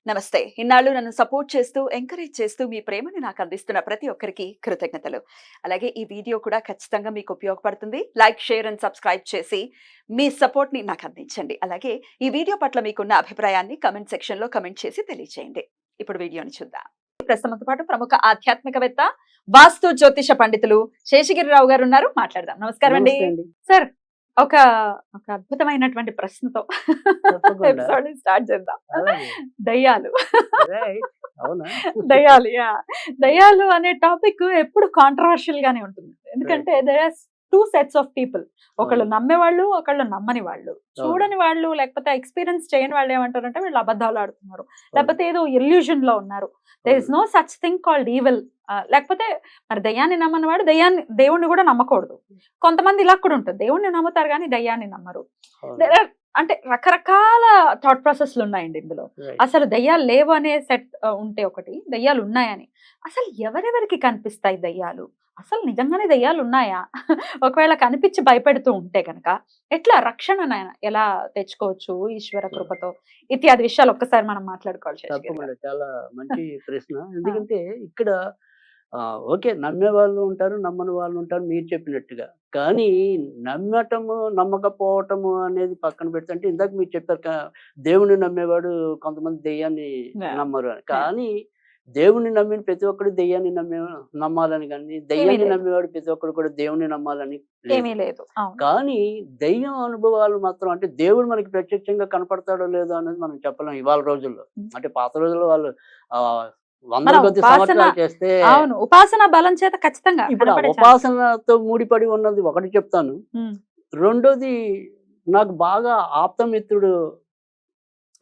నమస్తే. ఇన్నాళ్ళు నన్ను సపోర్ట్ చేస్తూ, ఎంకరేజ్ చేస్తూ మీ ప్రేమని నాకు అందిస్తున్న ప్రతి ఒక్కరికి కృతజ్ఞతలు. అలాగే ఈ వీడియో కూడా ఖచ్చితంగా మీకు ఉపయోగపడుతుంది. లైక్, షేర్ అండ్ సబ్స్క్రైబ్ చేసి మీ సపోర్ట్‌ని నాకు అందించండి. అలాగే ఈ వీడియో పట్ల మీకున్న అభిప్రాయాన్ని కామెంట్ సెక్షన్‌లో కామెంట్ చేసి తెలియజేయండి. ఇప్పుడు వీడియోని చూద్దాం. ప్రస్తుతంతో పాటు ప్రముఖ ఆధ్యాత్మికవేత్త, వాస్తు జ్యోతిష పండితులు శేషగిరిరావు గారు ఉన్నారు. మాట్లాడదాం. నమస్కారం అండి. నమస్తే అండి. సార్ ఒక ఒక అద్భుతమైనటువంటి ప్రశ్నతో తప్పకుండా. ఎపిసోడ్‌ని స్టార్ట్ చేద్దాం. అలాగే. దయ్యాలు. రైట్. అవునా? దయ్యాలు దయ్యాలు అనే టాపిక్ ఎప్పుడు కాంట్రవర్షియల్ గానే ఉంటుంది. ఎందుకంటే right. There are 2 sets of people. ఒకళ్ళు అవును. నమ్మేవాళ్ళు, ఒకళ్ళు నమ్మని వాళ్ళు. అవును. చూడని వాళ్ళు లేకపోతే ఎక్స్‌పీరియన్స్ చేయని వాళ్ళు ఏమంటారంటే వీళ్ళు అబద్ధాలు ఆడుతున్నారు. అవును. లేకపోతే ఏదో ఇల్యూషన్ లో ఉన్నారు. దేర్ ఇస్ అవును. No such thing called evil. లేకపోతే మరి దయ్యాన్ని నమ్మని వాడు దేవుణ్ణి కూడా నమ్మకూడదు. కొంతమంది ఇలా కూడా ఉంటుంది. దేవుణ్ణి నమ్ముతారు కానీ దయ్యాన్ని నమ్మరు. అవును. దేర్ ఆర్ అంటే రకరకాల థాట్ ప్రాసెస్‌లు ఉన్నాయండి ఇందులో. రైట్. అసలు దయ్యాలు లేవు అనే సెట్ ఉంటే ఒకటి, దయ్యాలు ఉన్నాయని. అసలు ఎవరెవరికి కనిపిస్తాయి దయ్యాలు? అసలు నిజంగానే దయ్యాలు ఉన్నాయా? ఒకవేళ కనిపించి భయపెడుతూ ఉంటే గనక ఎట్లా రక్షణనైనా ఎలా తెచ్చుకోవచ్చు ఈశ్వర కృపతో? ఇత్యాది విషయాలు ఒక్కసారి మనం మాట్లాడుకోవాలి శేషగిరి గారు. తప్పకుండా. చాలా మంచి ప్రశ్న. ఎందుకంటే ఇక్కడ ఓకే. నమ్మేవాళ్ళు ఉంటారు, నమ్మని వాళ్ళు ఉంటారు మీరు చెప్పినట్టుగా. కానీ నమ్మటము, నమ్మకపోవటము అనేది పక్కన పెడితే అంటే ఇందాక మీరు చెప్పారు దేవుడిని నమ్మేవాడు కొంతమంది దెయ్యాన్ని యాహ్! నమ్మరు అని. యాహ్! కానీ దేవుడిని నమ్మిన ప్రతి ఒక్కడు దెయ్యాన్ని నమ్మాలని గాని, దెయ్యాన్ని లేదు. నమ్మేవాడు ప్రతి ఒక్కడు కూడా దేవుడిని నమ్మాలని లేదు. ఏమీ లేదు. అవును. కానీ దెయ్యం అనుభవాలు మాత్రం అంటే దేవుడు మనకి ప్రత్యక్షంగా కనపడతాడో లేదో అనేది మనం చెప్పలేం ఇవాళ రోజుల్లో. హ్మ్. అంటే పాత రోజుల్లో వాళ్ళు వందల మనం కొద్ది ఉపాసన సంవత్సరాలు చేస్తే అవును. ఉపాసన బలం చేత ఖచ్చితంగా ఇప్పుడు ఆ కనపడే ఛాన్స్. ఉపాసనతో ముడిపడి ఉన్నది ఒకటి చెప్తాను. హ్మ్. రెండోది నాకు బాగా ఆప్తమిత్రుడు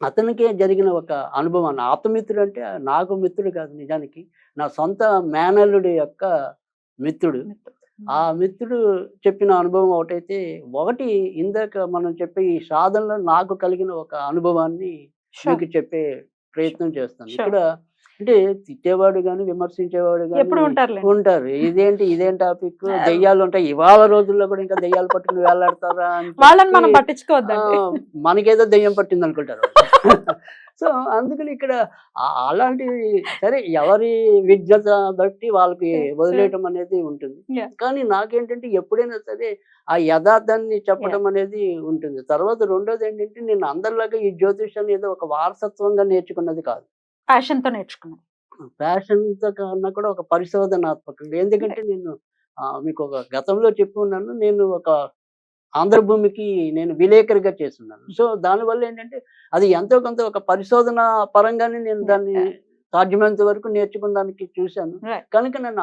అతనికే జరిగిన ఒక అనుభవం. ఆప్తమిత్రుడు అంటే నాకు మిత్రుడు కాదు నిజానికి. నా సొంత మేనల్లుడి యొక్క మిత్రుడు. మిత్రుడు. ఆ మిత్రుడు చెప్పిన అనుభవం ఒకటైతే, ఒకటి ఇందాక మనం చెప్పే ఈ సాధనలో నాకు కలిగిన ఒక అనుభవాన్ని షూర్. మీకు చెప్పే ప్రయత్నం చేస్తాను. షూర్. ఇక్కడ అంటే తిట్టేవాడు గాని, విమర్శించేవాడు గాని ఎప్పుడు ఉంటారులెండి. ఉంటారు. ఇదేం టాపిక్ ఆ! దెయ్యాలుంటాయి. ఇవాళ రోజుల్లో కూడా ఇంకా దెయ్యాలు పట్టుకొని వేలాడతారా అని వాళ్ళని మనం చెప్పి పట్టించుకోవద్దండి. మనకేదో దెయ్యం పట్టిందనుకుంటారు వాళ్ళు. సో, అందుకని ఇక్కడ అలాంటివి సరే ఎవరి విజ్ఞత బట్టి వాళ్ళకి వదిలేయటం అనేది ఉంటుంది. యాహ్! కానీ నాకేంటంటే ఎప్పుడైనా సరే ఆ యథార్థాన్ని చెప్పడం అనేది ఉంటుంది. తర్వాత రెండోదేంటంటే నేను అందరిలాగా ఈ జ్యోతిష్యాన్ని ఏదో ఒక వారసత్వంగా నేర్చుకున్నది కాదు. ప్యాషన్‌తో నేర్చుకున్నాం. ప్యాషన్‌తో కన్నా కూడా ఒక పరిశోధనాత్మకంగా. ఎందుకంటే నేను మీకు ఒక గతంలో చెప్పున్నాను. నేను ఒక ఆంధ్రభూమికి నేను విలేకరిగా చేసున్నాను. సో, దానివల్ల ఏంటంటే అది ఎంతో కొంత ఒక పరిశోధన పరంగానే నేను దాన్ని యాహ్! సాధ్యమైనంత వరకు నేర్చుకున్న దానికి చూశాను. రైట్. కనుక నన్ను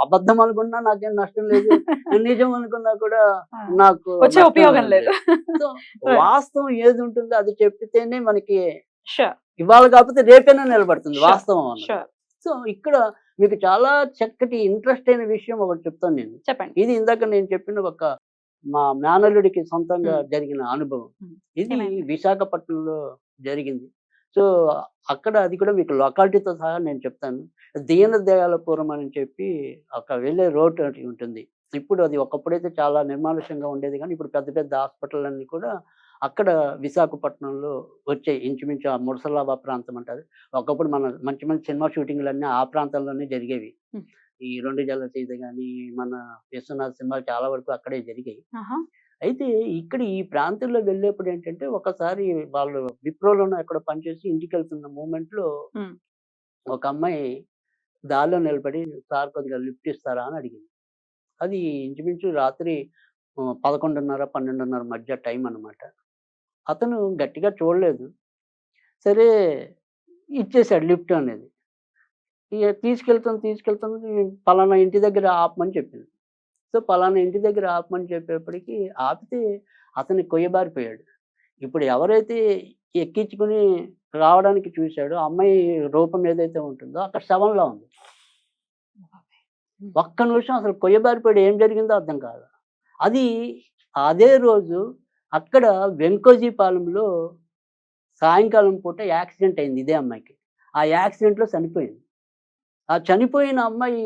అబద్ధం అనుకున్నా నాకేం నష్టం లేదు. నిజం అనుకున్నా కూడా ఆ! నాకు వచ్చే నష్టం ఉపయోగం లేదు. So, right. వాస్తవం ఏదుంటుందో అది చెప్పితేనే మనకి షూర్. ఇవాళ కాకపోతే రేపైనా నిలబడుతుంది షూర్. వాస్తవం అన్నది. షూర్. సో, ఇక్కడ మీకు చాలా చక్కటి ఇంట్రెస్ట్ అయిన విషయం ఒకటి చెప్తాను నేను. చెప్పండి. ఇది ఇందాక నేను చెప్పిన ఒక మా మేనల్లుడికి సొంతంగా హ్మ్. జరిగిన అనుభవం. హ్మ్. ఇది ఏమైంది? విశాఖపట్నంలో జరిగింది. సో, అక్కడ అది కూడా మీకు లొకాలిటీతో సహా నేను చెప్తాను. దీనదయాళపురం అని చెప్పి వెళ్ళే రోడ్ ఒకటి ఉంటుంది. ఇప్పుడు అది ఒకప్పుడైతే చాలా నిర్మానుష్యంగా ఉండేది గానీ, ఇప్పుడు పెద్ద పెద్ద హాస్పిటల్లన్నీ కూడా అక్కడ విశాఖపట్నంలో వచ్చాయి. ఇంచుమించు ఆ ముడసలాబా ప్రాంతం అంటారు. ఒకప్పుడు మన మంచి మంచి సినిమా షూటింగ్‌లన్నీ ఆ ప్రాంతంలోనే జరిగేవి. హ్మ్. ఈ 'రెండు జల్ల సీత' గాని, మన 'విశ్వనాథ్' సినిమాలు చాలా వరకు అక్కడే జరిగాయి. ఆహా! అయితే ఇక్కడ ఈ ప్రాంతంలో వెళ్ళేప్పుడు ఏంటంటే, ఒకసారి వాళ్ళు విప్రోలోనో ఎక్కడో పనిచేసి ఇంటికెళ్తున్న మూమెంట్‌లో హ్మ్. ఒక అమ్మాయి దారిలో నిలబడి, "సార్ కొద్దిగా లిఫ్ట్ ఇస్తారా?" అని అడిగింది. అది ఇంచుమించు రాత్రి 11:30, 12:30 మధ్య టైం అనమాట. అతను గట్టిగా చూడలేదు. సరే ఇచ్చేసాడు లిఫ్ట్ అనేది. ఇగ తీసుకెళ్తాను పలానా ఇంటి దగ్గర ఆపమని చెప్పింది. సో, పలానా ఇంటి దగ్గర ఆపమని చెప్పేప్పటికి ఆపితే అతను కొయ్యబారిపోయాడు. ఇప్పుడు ఎవరైతే ఎక్కించుకొని రావడానికి చూసాడో, ఆ అమ్మాయి రూపం ఏదైతే ఉంటుందో అక్కడ శవంలా ఉంది. హ్మ్. ఒక్క నిమిషం అసలు కొయ్యబారిపోయాడు. ఏం జరిగిందో అర్థం కాలా. అది అదే రోజు అక్కడ వెంకోజీపాలెంలో సాయంకాలం పూట యాక్సిడెంట్ అయింది ఇదే అమ్మాయికి. ఆ యాక్సిడెంట్‌లో చనిపోయింది. ఆ చనిపోయిన అమ్మాయి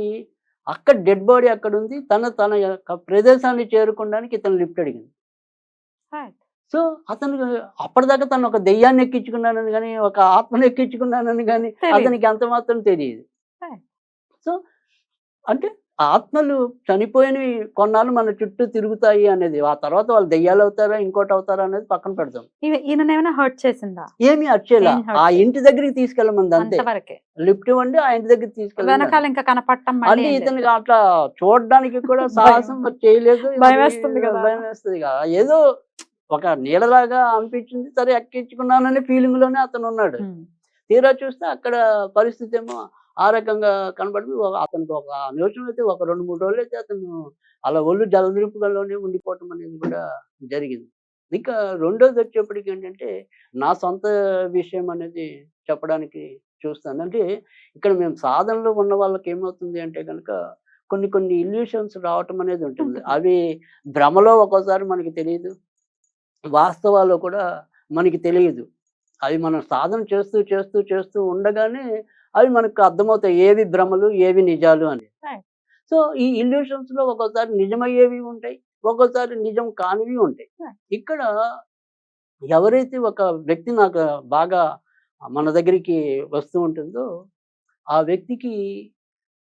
అక్కడ డెడ్ బాడీ అక్కడుంది. తన యొక్క ప్రదేశాన్ని చేరుకోవడానికి ఇతను లిఫ్ట్ అడిగింది. రైట్. సో అతను అప్పటిదాకా తను ఒక దెయ్యాన్ని ఎక్కించుకున్నానని కానీ, ఒక ఆత్మను ఎక్కించుకున్నానని కానీ తెలీదు. అతనికి అంత మాత్రం తెలియదు. Right. సో అంటే ఆత్మలు చనిపోయినవి కొన్నాళ్ళు మన చుట్టూ తిరుగుతాయి అనేది. ఆ తర్వాత వాళ్ళు దెయ్యాలు అవుతారా, ఇంకోటి అవుతారా అనేది పక్కన పెడతాం. ఈయననేమైనా హర్ట్ చేసిందా? ఏమీ అచ్చేలా. ఏం hurt ఆ చేయలేదు. ఇంటి దగ్గరికి తీసుకెళ్ళమంది అంతే. అంతవరకే. లిఫ్ట్ ఇవ్వండి, ఆ ఇంటి దగ్గరికి తీసుకెళ్ళండి. వెనకాల ఇంకా కనపడటం అంటే మళ్ళీ ఏం లేదు. ఇతనికి అట్లా చూడడానికి కూడా భయం. సాహసం మరి చేయలేదు. భయం వేస్తుంది కదా. భయం వేస్తుంది కదా. ఏదో ఒక నీడలాగా అనిపించింది. సరే ఎక్కించుకున్నాననే ఫీలింగ్ లోనే అతను ఉన్నాడు. తీరా చూస్తే అక్కడ పరిస్థితి ఏమో ఆ రకంగా కనబడింది. అతనికి ఒక నిమిషం అయితే ఒక 2, 3 రోజులు అయితే అతను అలా ఒళ్ళు జలదరింపులోనే ఉండిపోవటం అనేది కూడా జరిగింది. ఇంకా రెండోది వచ్చేప్పటికి ఏంటంటే నా సొంత విషయం అనేది చెప్పడానికి చూస్తాను. అంటే ఇక్కడ మేము సాధనలో ఉన్న వాళ్ళకి ఏమవుతుంది అంటే కనుక కొన్ని కొన్ని ఇల్యూషన్స్ రావటం అనేది ఉంటుంది. అవి భ్రమలో ఒక్కోసారి మనకి తెలియదు. వాస్తవాలు కూడా మనకి తెలియదు. అవి మనం సాధన చేస్తూ ఉండగానే అవి మనకు అర్థమవుతాయి. ఏవి భ్రమలు, ఏవి నిజాలు అని. Right. సో ఈ ఇల్యూషన్స్‌లో ఒక్కోసారి నిజమయ్యేవి ఉంటాయి. ఒక్కోసారి నిజం కానివి ఉంటాయి. Right. ఇక్కడ ఎవరైతే ఒక వ్యక్తి నాకు బాగా మన దగ్గరికి వస్తూ ఉంటుందో, ఆ వ్యక్తికి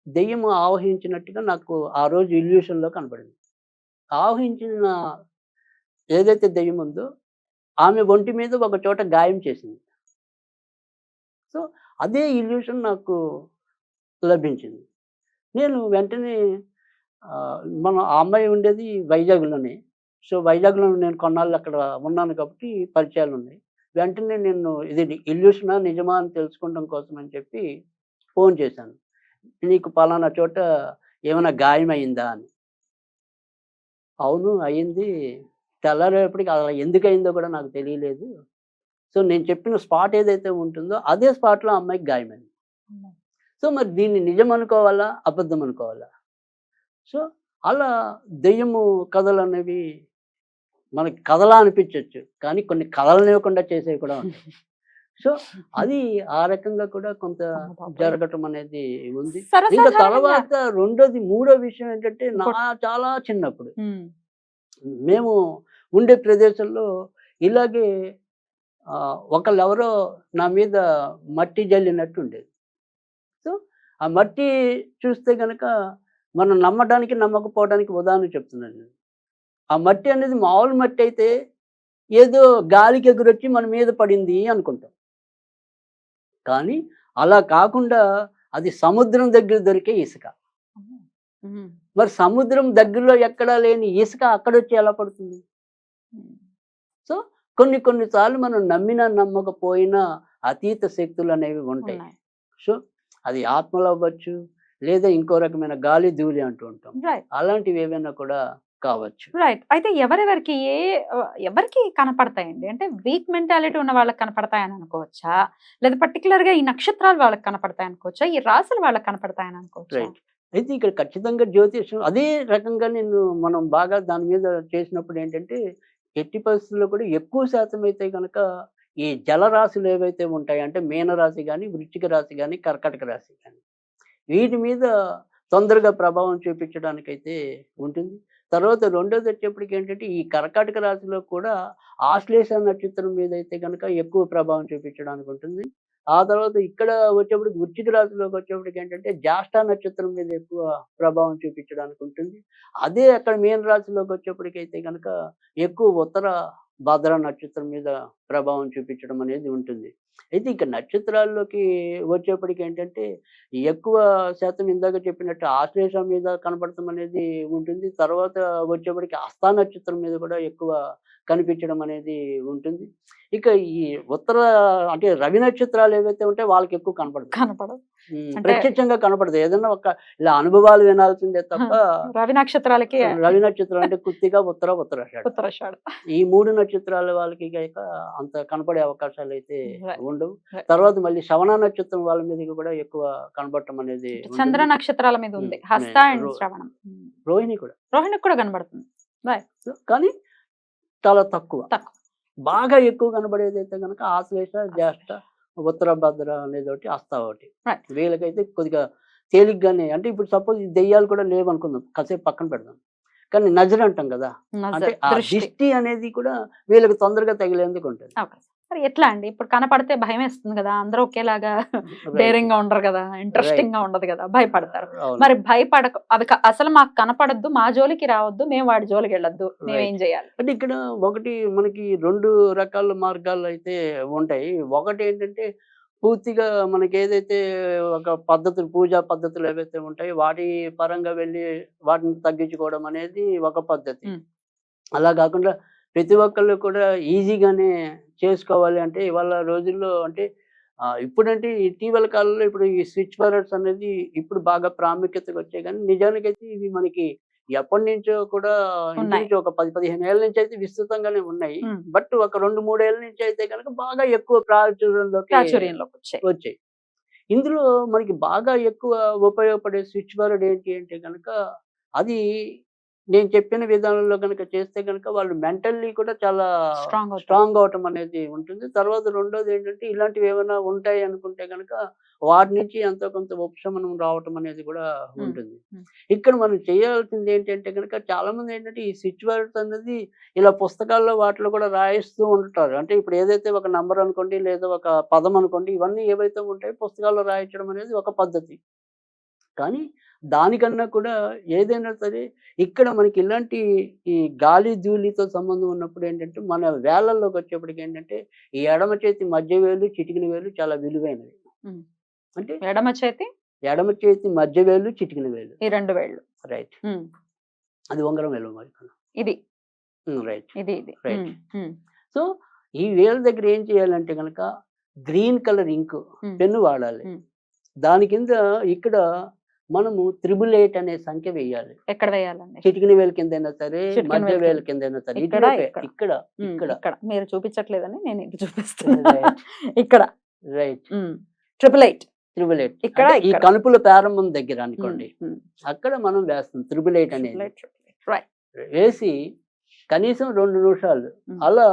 దెయ్యం ఆవహించినట్టుగా నాకు ఆ రోజు ఇల్యూషన్‌లో కనపడింది. ఆవహించిన ఏదైతే దెయ్యం ఉందో, ఆమె ఒంటి మీద ఒక చోట గాయం చేసింది. సో, అదే ఇల్యూషన్ నాకు లభించింది. నేను వెంటనే మన ఆ అమ్మాయి ఉండేది వైజాగ్‌లోనే. సో, వైజాగ్‌లో నేను కొన్నాళ్ళు అక్కడ ఉన్నాను కాబట్టి పరిచయాలున్నాయి. వెంటనే నేను ఇది ఇల్యూషనా? నిజమా? అని తెలుసుకోవడం కోసం అని చెప్పి ఫోన్ చేశాను. "నీకు పలానా చోట ఏమైనా గాయమయిందా?" అని. "అవును అయింది. తెల్లారేపటికి అలా ఎందుకయిందో కూడా నాకు తెలియలేదు." సో, నేను చెప్పిన స్పాట్ ఏదైతే ఉంటుందో అదే స్పాట్‌లో ఆ అమ్మాయికి గాయమైంది. సో, మరి దీన్ని నిజం అనుకోవాలా? అబద్ధం అనుకోవాలా? సో, అలా దెయ్యము కథలనేవి మనకి కథలా అనిపించొచ్చు. కానీ కొన్ని కథలనివ్వకుండా చేసేవి కూడా ఉంటాయి. సో, అది ఆ రకంగా కూడా కొంత అమ్మ బాబోయ్! జరగటం అనేది ఉంది. ఇంకా సర్వసాధారణంగా తర్వాత రెండోది, మూడో విషయం ఏంటంటే చాలా చిన్నప్పుడు మేము ఉండే ప్రదేశంలో ఇలాగే ఒకళ్ళెవరో నా మీద మట్టి జల్లినట్టు ఉండేది. సో, ఆ మట్టి చూస్తే గనక మనం నమ్మడానికి, నమ్మకపోవడానికి ఉదాహరణ చెప్తున్నాను నేను. ఆ మట్టి అనేది మామూలు మట్టి అయితే ఏదో గాలికి ఎగురొచ్చి మన మీద పడింది అనుకుంటాం. కానీ అలా కాకుండా అది సముద్రం దగ్గర దొరికే ఇసుక. మరి సముద్రం దగ్గరలో ఎక్కడా లేని ఇసుక అక్కడొచ్చి ఎలా పడుతుంది? సో, కొన్ని సార్లు మనం నమ్మినా, నమ్మకపోయినా అతీత శక్తులనేవి ఉంటాయి. సో, అది ఆత్మలు అవ్వచ్చు, లేదా ఇంకో రకమైన గాలి, ధూళి అంటూ ఉంటాం. రైట్. అలాంటివి ఏవైనా కూడా కావచ్చు. రైట్. అయితే ఎవరెవరికి ఎవరికి కనపడతాయండి? అంటే వీక్ మెంటాలిటీ ఉన్న వాళ్ళకి కనపడతాయని అనుకోవచ్చా? లేదా పర్టిక్యులర్‌గా ఈ నక్షత్రాలు వాళ్ళకి కనపడతాయనుకోవచ్చా? ఈ రాశులు వాళ్ళకి కనపడతాయని అనుకోవచ్చా? రైట్. అయితే ఇక్కడ ఖచ్చితంగా జ్యోతిష్యం అదే రకంగా మనం బాగా దాని మీద చేసినప్పుడు ఏంటంటే, ఎట్టి పరిస్థితుల్లో కూడా ఎక్కువ శాతం అయితే గనక ఈ జలరాశులు ఏవైతే ఉంటాయో అంటే మీనరాశి గాని, వృశ్చిక రాశి గాని, కర్కాటక రాశి గాని వీటి మీద తొందరగా ప్రభావం చూపించడానికైతే ఉంటుంది. తర్వాత రెండోది వచ్చేప్పటికి ఏంటంటే, ఈ కర్కాటక రాశిలో కూడా ఆశ్లేష నక్షత్రం మీద అయితే గనక ఎక్కువ ప్రభావం చూపించడానికి ఉంటుంది. ఆ తర్వాత ఇక్కడ వచ్చేప్పటికి వృశ్చిక రాశిలోకి వచ్చేప్పటికి ఏంటంటే, జ్యేష్ఠ నక్షత్రం మీద ఎక్కువ ప్రభావం చూపించడానికి ఉంటుంది. అదే అక్కడ మీన రాశిలోకి వచ్చేప్పటికైతే గనక ఎక్కువ ఉత్తర భద్ర నక్షత్రం మీద ప్రభావం చూపించడం అనేది ఉంటుంది. అయితే ఇక నక్షత్రాల్లోకి వచ్చేప్పటికి ఏంటంటే, ఎక్కువ శాతం ఇందాక చెప్పినట్టు ఆశ్లేష మీద కనపడటం అనేది ఉంటుంది. తర్వాత వచ్చేప్పటికి హస్తా నక్షత్రం మీద కూడా ఎక్కువ కనిపించడం అనేది ఉంటుంది. ఇక ఈ ఉత్తర అంటే రవి నక్షత్రాలు ఏవైతే ఉంటాయో వాళ్ళకి ఎక్కువ కనపడదు. కనపడవు. అంటే ప్రత్యక్షంగా కనపడదు. ఏదన్నా ఒక ఇలా అనుభవాలు వినాల్సిందే తప్ప రవి నక్షత్రాలకి రవి నక్షత్రం అంటే కృత్తిక, ఉత్తరాషాఢ. ఉత్తరాషాఢ. ఈ 3 నక్షత్రాల వాళ్ళకి గనక అంత కనపడే అవకాశాలైతే Right. ఉండవు. Right. తర్వాత మళ్ళీ శ్రవణ నక్షత్రం వాళ్ళ మీదకి కూడా ఎక్కువ కనపడటం అనేది చంద్ర ఉంటుంది. నక్షత్రాల మీద ఉంది. హస్త అండ్ శ్రవణం. రోహిణి కూడా. రోహిణికి కూడా కనబడుతుంది. సో, కానీ చాలా తక్కువ. తక్కువ. బాగా ఎక్కువ కనబడేదైతే గనక ఆశ్లేష, జ్యేష్ఠ, ఉత్తరభద్ర అనేది ఒకటి, హస్త ఒకటి. Right. వీళ్ళకైతే కొద్దిగా తేలిగ్గానే అంటే ఇప్పుడు సపోజ్ ఈ దెయ్యాలు కూడా లేవనుకుందాం. కాసేపు పక్కన పెడదాం. కానీ నజర్ అంటాం కదా, అంటే నజర్, ఆ దృష్టి. దిష్టి అనేది కూడా వీళ్ళకి తొందరగా తగిలేందుకు ఉంటుంది. ఓకే. మరి ఎట్లా అండి? ఇప్పుడు కనపడితే భయమేస్తుంది గదా! అందరూ ఒకేలాగా రైట్. డేరింగ్‌గా ఉండరు గదా! ఇంట్రెస్టింగ్‌గా ఉండదు గదా! భయపడతారు. అవును. మరి భయపడక అవి అసలు మాకు కనపడొద్దు, మా జోలికి రావద్దు, మేము వాడి జోలికెళ్ళొద్దు. మేమేం జేయాలి? అంటే ఇక్కడ ఒకటి మనకి 2 రకాల మార్గాలైతే ఉంటాయి. ఒకటేంటంటే పూర్తిగా మనకేదైతే ఒక పద్ధతులు, పూజా పద్ధతులు ఏవైతే ఉంటాయో వాటి పరంగా వెళ్ళి వాటిని తగ్గించుకోవడం అనేది ఒక పద్ధతి. హ్మ్. అలా కాకుండా ప్రతి ఒక్కళ్ళు కూడా ఈజీగానే చేసుకోవాలి అంటే ఇవాళ రోజుల్లో అంటే ఇప్పుడంటే ఇటీవల కాలంలో ఇప్పుడు ఈ స్విచ్ బోర్డ్స్ అనేది ఇప్పుడు బాగా ప్రాముఖ్యతగా వచ్చాయి. కానీ నిజానికైతే ఇవి మనకి ఎప్పటినుంచో కూడా ఉన్నాయి. ఇంచుమించు ఒక 10, 15 ఏళ్ల నుంచి అయితే విస్తృతంగానే ఉన్నాయి. హ్మ్. బట్ ఒక 2, 3 ఏళ్ల నుంచి అయితే గనుక బాగా ఎక్కువ ప్రాచుర్యంలోకి ప్రాచుర్యంలోకొచ్చాయి. వచ్చాయి. ఇందులో మనకి బాగా ఎక్కువ ఉపయోగపడే స్విచ్ బోర్డ్ ఏంటి అంటే గనక అది నేను చెప్పిన విధానంలో గనక చేస్తే గనక వాళ్ళు మెంటల్లీ కూడా చాలా స్ట్రాంగ్ అవుతారు. స్ట్రాంగ్ అవ్వటం అనేది ఉంటుంది. తర్వాత రెండోది ఏంటంటే ఇలాంటివి ఏమైనా ఉంటాయి అనుకుంటే గనక వాటి నుంచి ఎంతో కొంత ఉపశమనం రావటం అనేది కూడా హ్మ్. ఉంటుంది. హ్మ్. ఇక్కడ మనం చేయాల్సింది ఏంటంటే గనక చాలామంది ఏంటంటే ఈ స్విచ్ బోర్డ్స్ అనేది ఇలా పుస్తకాల్లో వాటిలో కూడా రాయిస్తూ ఉంటారు. అంటే ఇప్పుడు ఏదైతే ఒక నంబర్ అనుకోండి లేదా ఒక పదం అనుకోండి, ఇవన్నీ ఏవైతే ఉంటాయో పుస్తకాల్లో రాయించడం అనేది ఒక పద్ధతి. కానీ దానికన్నా కూడా ఏదైనా సరే ఇక్కడ మనకి ఇలాంటి ఈ గాలి, ధూళితో సంబంధం ఉన్నప్పుడు ఏంటంటే మన వేళ్ళల్లోకి వచ్చేప్పటికి ఏంటంటే ఈ ఎడమ చేతి మధ్య వేలు, చిటికెన వేలు చాలా విలువైనవి. హ్మ్. అంటే ఎడమ చేతి, ఎడమ చేతి మధ్య వేలు, చిటికెన వేలు. ఈ 2 వేళ్ళు. రైట్. హ్మ్. అది ఉంగరం వేలు మరి. ఇది. రైట్. ఇది. రైట్. హ్మ్. హ్మ్. సో ఈ వేలు దగ్గర ఏం చేయాలంటే గనక గ్రీన్ కలర్ ఇంక్ హ్మ్. పెన్ను వాడాలి. హ్మ్. దాని కింద ఇక్కడ మనము 888 అనే సంఖ్య వేయాలి. ఎక్కడ వేయాలండి? చిటికెన వేలు కిందైనా సరే, చిటికెన మధ్య వేలు వేలు కింద. కిందైనా సరే, ఇక్కడ, ఇటువైపే. ఇక్కడ. ఇక్కడ హ్మ్. ఇక్కడ ఇక్కడ. మీరు చూపించట్లేదని నేను ఇటు చూపిస్తున్నాను. రైట్. ఇక్కడ. రైట్. హ్మ్. 888. 888 ఇక్కడ, అంటే ఈ ఇక్కడ. కనుపుల ప్రారంభం దగ్గర హ్మ్. అనుకోండి. హ్మ్. అక్కడ మనం వేస్తాం 888 అనేది. 888. రైట్. వేసి కనీసం 2 నిమిషాలు హ్మ్. అలా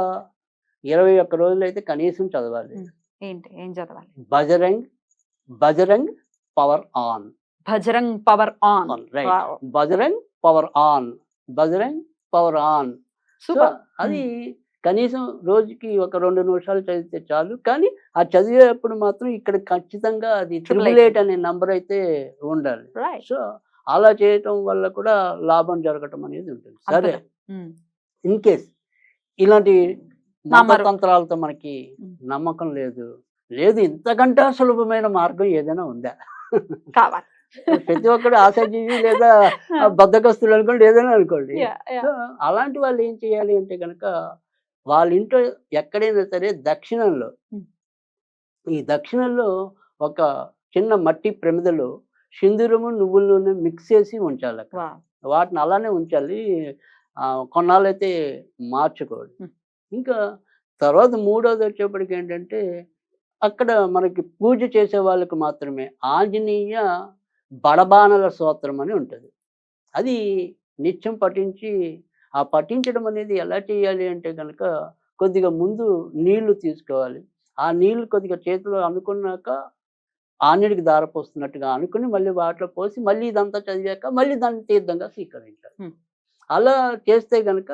21 రోజులైతే కనీసం చదవాలి. హ్మ్. ఏంటి? ఏం చదవాలి? Bajrang, Bajrang power on. Bajrang power on. Right. Wow! Bajrang power on. Bajrang power on. So super. అది కనీసం రోజుకి ఒక 2 నిమిషాలు చదివితే చాలు. కానీ ఆ చదివేటప్పుడు మాత్రం ఇక్కడ ఖచ్చితంగా అది 888 అనే నంబర్ అయితే ఉండాలి. రైట్. సో అలా చేయటం వల్ల కూడా లాభం జరగటం అనేది ఉంటుంది. సరే, అద్భుతం. హ్మ్. ఇన్ కేస్ ఇలాంటి నమ్మరు. మంత్రతంత్రాలతో మనకి హ్మ్. నమ్మకం లేదు. లేదు ఇంతకంటే సులభమైన మార్గం ఏదైనా ఉందా? కావాలి. ప్రతి ఒక్కడు ఆశాజీవి లేదా బద్ధకస్తులు అనుకోండి, ఏదైనా అనుకోండి. యాహ్! యాహ్! సో అలాంటి వాళ్ళు ఏం చేయాలి అంటే గనక వాళ్ళ ఇంట్లో ఎక్కడైనా సరే దక్షిణంలో హ్మ్. ఈ దక్షిణంలో ఒక చిన్న మట్టి ప్రమిదలో సింధూరము, నువ్వుల నూనె మిక్స్ చేసి ఉంచాలక్కడ. వావ్! వాటిని అలానే ఉంచాలి. కొన్నాళ్ళైతే మార్చుకోవాలి. హ్మ్. ఇంకా తర్వాత మూడోది వచ్చేప్పటికి ఏంటంటే అక్కడ మనకి పూజ చేసే వాళ్ళకి మాత్రమే ఆంజనేయ బడబానల స్తోత్రం అని ఉంటది. అది నిత్యం పఠించి ఆ పఠించడం అనేది ఎలా చేయాలి అంటే గనక కొద్దిగా ముందు నీళ్లు తీసుకోవాలి. ఆ నీళ్లు కొద్దిగా చేతిలో అనుకున్నాక ఆంజనేయుడికి దారపోస్తున్నట్టుగా అనుకుని మళ్ళీ వాటిలో పోసి మళ్ళీ ఇదంతా చదివాక మళ్ళీ దాన్ని తీర్థంగా స్వీకరించాలి. హ్మ్. అలా చేస్తే గనక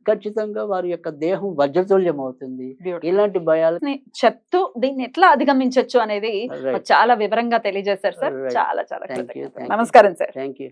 ఖచ్చితంగా వారి యొక్క దేహం వజ్రతుల్యం అవుతుంది. బ్యూటిఫుల్. ఇలాంటి భయాలు చెప్తూ దీన్ని ఎట్లా అధిగమించొచ్చు అనేది రైట్. చాలా వివరంగా తెలియజేశారు సార్. రైట్. చాలా చాలా థ్యాంక్ యూ. కృతజ్ఞతలు. నమస్కారం సార్. Thank you.